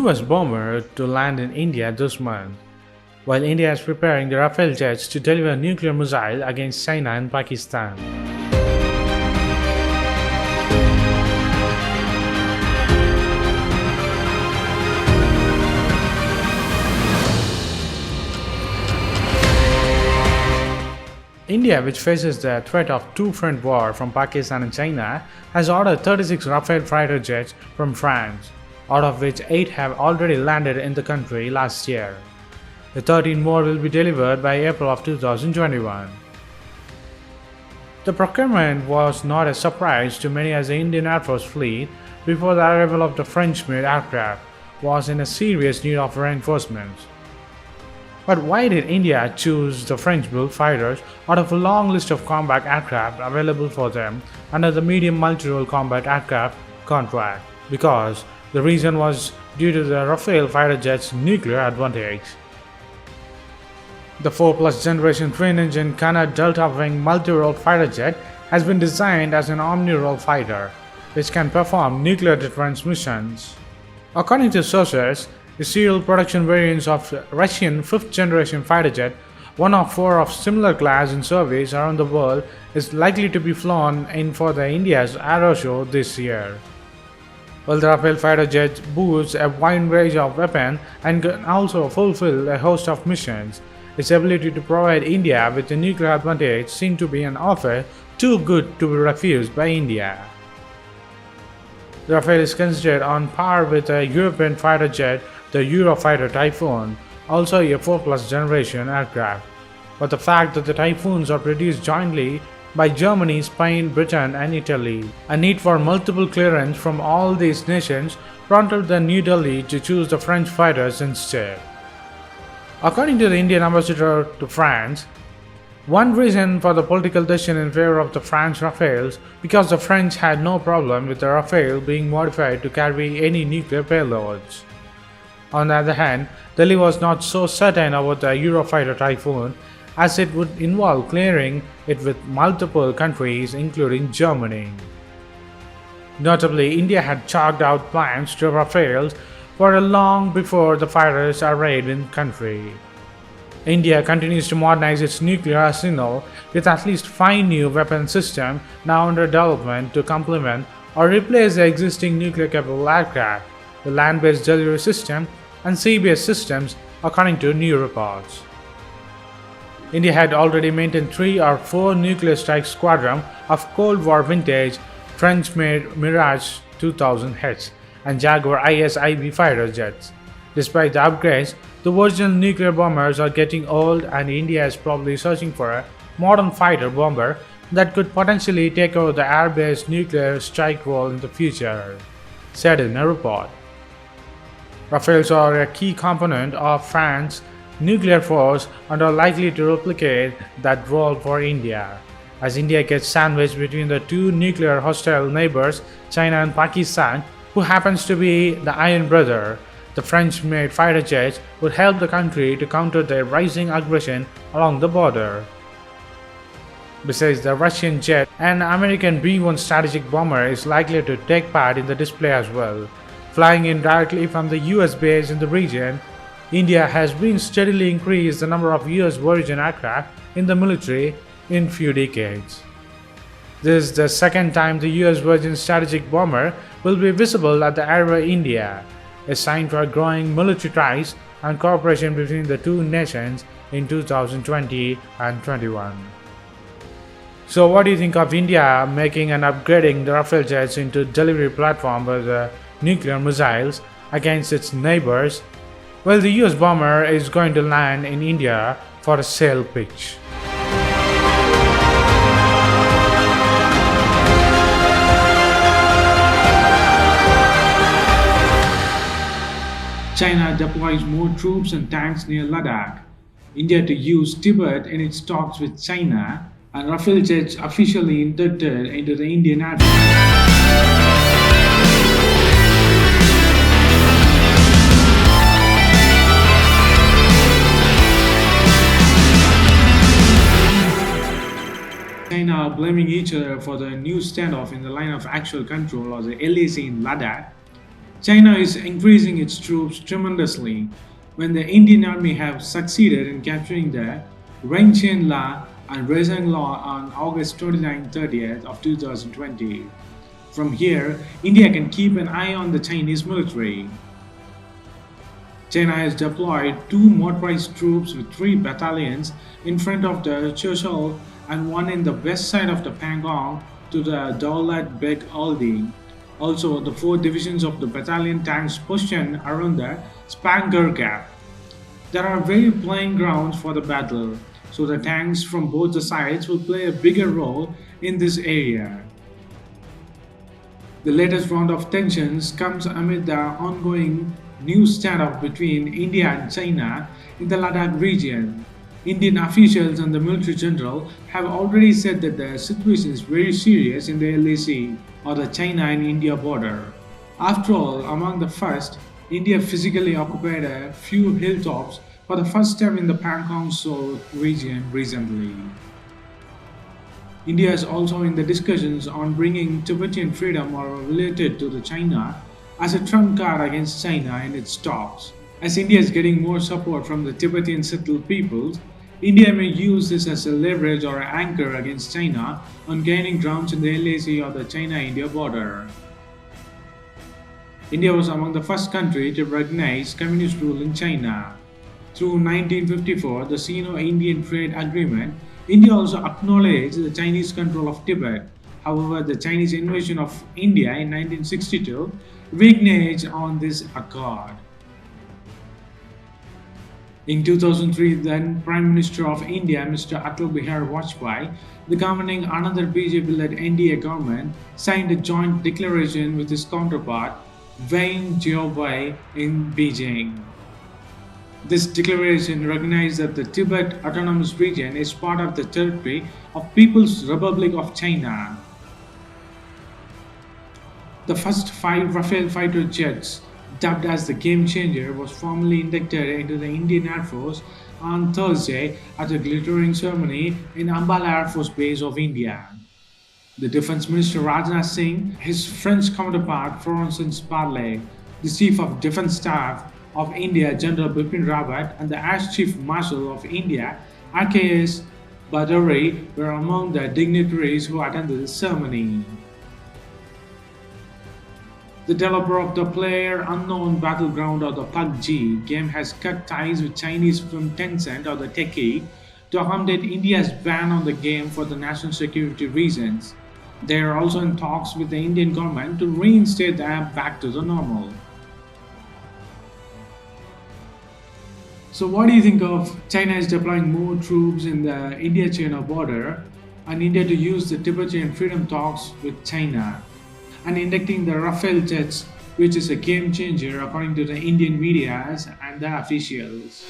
US bomber to land in India this month, while India is preparing the Rafale Jets to deliver nuclear missile against China and Pakistan. India, which faces the threat of two-front war from Pakistan and China, has ordered 36 Rafale fighter jets from France, out of which 8 have already landed in the country last year. The 13 more will be delivered by April of 2021. The procurement was not a surprise to many, as the Indian Air Force fleet, before the arrival of the French-made aircraft, was in a serious need of reinforcements. But why did India choose the French-built fighters out of a long list of combat aircraft available for them under the Medium Multi-Role Combat Aircraft contract? Because the reason was due to the Rafale fighter jets' nuclear advantage. The 4+ generation twin-engine Canard delta-wing multi-role fighter jet has been designed as an omni-role fighter, which can perform nuclear deterrence missions. According to sources, the serial production variants of Russian 5th generation fighter jet, one of 4 of similar class in service around the world, is likely to be flown in for the India's Aero Show this year. While the Rafale fighter jet boasts a wide range of weapons and can also fulfill a host of missions, its ability to provide India with a nuclear advantage seems to be an offer too good to be refused by India. The Rafale is considered on par with a European fighter jet, the Eurofighter Typhoon, also a 4+ generation aircraft. But the fact that the Typhoons are produced jointly by Germany, Spain, Britain and Italy, a need for multiple clearance from all these nations prompted the New Delhi to choose the French fighters instead. According to the Indian ambassador to France, one reason for the political decision in favor of the French Rafales because the French had no problem with the Rafale being modified to carry any nuclear payloads. On the other hand, Delhi was not so certain about the Eurofighter Typhoon, as it would involve clearing it with multiple countries including Germany. Notably, India had chalked out plans to Rafales for long before the fighters arrived in country. India continues to modernize its nuclear arsenal with at least 5 new weapon systems now under development to complement or replace the existing nuclear-capable aircraft, the land-based delivery system, and sea-based systems, according to new reports. India had already maintained 3 or 4 nuclear strike squadrons of Cold War vintage French-made Mirage 2000H and Jaguar IS-IB fighter jets. Despite the upgrades, the original nuclear bombers are getting old, and India is probably searching for a modern fighter bomber that could potentially take over the air-based nuclear strike role in the future, said in a report. Rafales are a key component of France's nuclear force and are likely to replicate that role for India, as India gets sandwiched between the 2 nuclear hostile neighbors, China and Pakistan, who happens to be the Iron Brother. The French-made fighter jets would help the country to counter their rising aggression along the border. Besides the Russian jet, an American B-1 strategic bomber is likely to take part in the display as well. Flying in directly from the US base in the region, India has been steadily increased the number of US Virgin aircraft in the military in few decades. This is the second time the US Virgin strategic bomber will be visible at the Aero India, a sign for growing military ties and cooperation between the 2 nations in 2020 and 21. So what do you think of India making and upgrading the Rafale jets into delivery platform for the nuclear missiles against its neighbors? Well, the US bomber is going to land in India for a sale pitch. China deploys more troops and tanks near Ladakh. India to use Tibet in its talks with China, and Rafale jets officially inducted into the Indian Air Force. China are blaming each other for the new standoff in the line of actual control, or the LAC, in Ladakh. China is increasing its troops tremendously. When the Indian army have succeeded in capturing the Renchen La and Rezang La on August 29-30th of 2020. From here, India can keep an eye on the Chinese military. China has deployed two motorized troops with three battalions in front of the Choshol and one in the west side of the Pangong to the Daulat Beg Aldi. Also, the four divisions of the battalion tanks positioned around the Spanger Gap. There are very playing grounds for the battle, so the tanks from both the sides will play a bigger role in this area. The latest round of tensions comes amid the ongoing new standoff between India and China in the Ladakh region. Indian officials and the military general have already said that the situation is very serious in the LAC or the China and India border. After all, among the first, India physically occupied a few hilltops for the first time in the Pangong Tso region recently. India is also in the discussions on bringing Tibetan freedom or related to the China as a trump card against China in its talks. As India is getting more support from the Tibetan settled peoples, India may use this as a leverage or an anchor against China on gaining grounds in the LAC or the China-India border. India was among the first countries to recognize communist rule in China. Through 1954, the Sino-Indian Trade Agreement, India also acknowledged the Chinese control of Tibet. However, the Chinese invasion of India in 1962 reneged on this accord. In 2003, then Prime Minister of India, Mr. Atal Bihari Vajpayee, the governing another BJP-led NDA government, signed a joint declaration with his counterpart, Wang Jiabei, in Beijing. This declaration recognized that the Tibet Autonomous Region is part of the territory of People's Republic of China. The first 5 Rafale fighter jets, dubbed as the Game Changer, was formally inducted into the Indian Air Force on Thursday at a glittering ceremony in Ambala Air Force Base of India. The Defense Minister Rajnath Singh, his French counterpart Florence Parly, the Chief of Defense Staff of India General Bipin Rawat, and the Air Chief Marshal of India RKS Badauri were among the dignitaries who attended the ceremony. The developer of the Player Unknown Battleground or the PUBG game has cut ties with Chinese firm Tencent or the Techie to accommodate India's ban on the game for the national security reasons. They are also in talks with the Indian government to reinstate the app back to the normal. So what do you think of China is deploying more troops in the India-China border and India to use the Tibetan freedom talks with China and inducting the Rafale Jets, which is a game changer according to the Indian media and the officials?